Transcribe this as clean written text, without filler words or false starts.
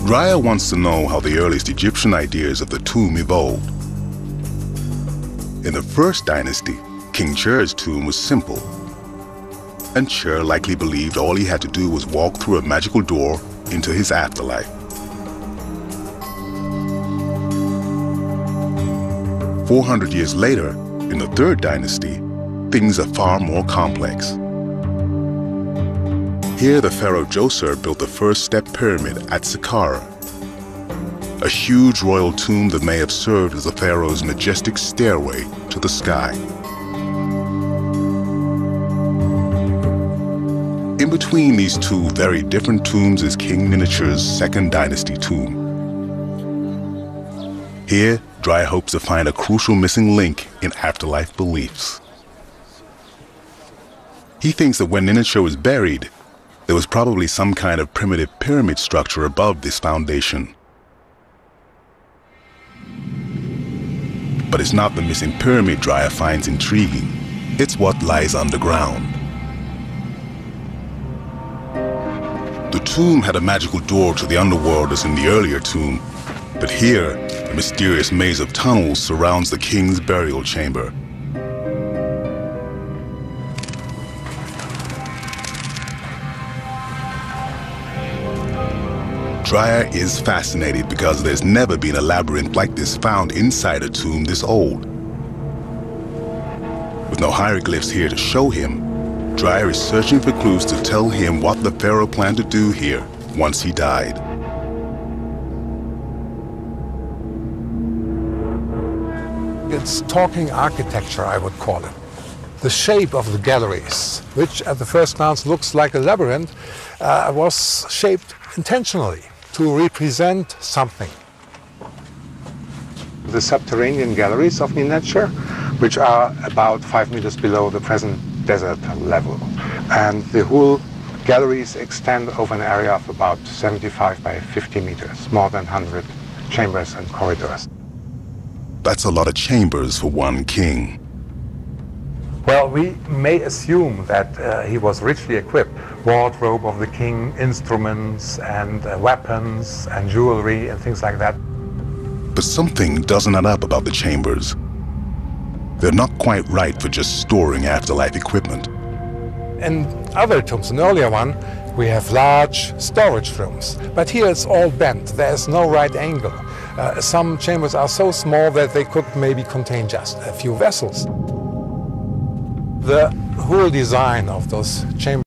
Dreyer wants to know how the earliest Egyptian ideas of the tomb evolved. In the first dynasty, King Cher's tomb was simple, and Cher likely believed all he had to do was walk through a magical door into his afterlife. 400 years later, in the third dynasty, things are far more complex. Here, the pharaoh Djoser built the first step pyramid at Saqqara, a huge royal tomb that may have served as the pharaoh's majestic stairway to the sky. In between these two very different tombs is King Ninurta's second dynasty tomb. Here, Dreyer hopes to find a crucial missing link in afterlife beliefs. He thinks that when Ninurta was buried, there was probably some kind of primitive pyramid structure above this foundation. But it's not the missing pyramid Dreyer finds intriguing. It's what lies underground. The tomb had a magical door to the underworld as in the earlier tomb, but here, a mysterious maze of tunnels surrounds the king's burial chamber. Dreyer is fascinated because there's never been a labyrinth like this found inside a tomb this old. With no hieroglyphs here to show him, Dreyer is searching for clues to tell him what the pharaoh planned to do here once he died. It's talking architecture, I would call it. The shape of the galleries, which at the first glance looks like a labyrinth, was shaped intentionally to represent something. The subterranean galleries of Ninurta, which are about 5 meters below the present desert level. And the whole galleries extend over an area of about 75 by 50 meters, more than 100 chambers and corridors. That's a lot of chambers for one king. Well, we may assume that he was richly equipped. Wardrobe of the king, instruments and weapons and jewelry and things like that. But something doesn't add up about the chambers. They're not quite right for just storing afterlife equipment. In other tombs, an earlier one, we have large storage rooms. But here it's all bent. There's no right angle. Some chambers are so small that they could maybe contain just a few vessels. The whole design of those chambers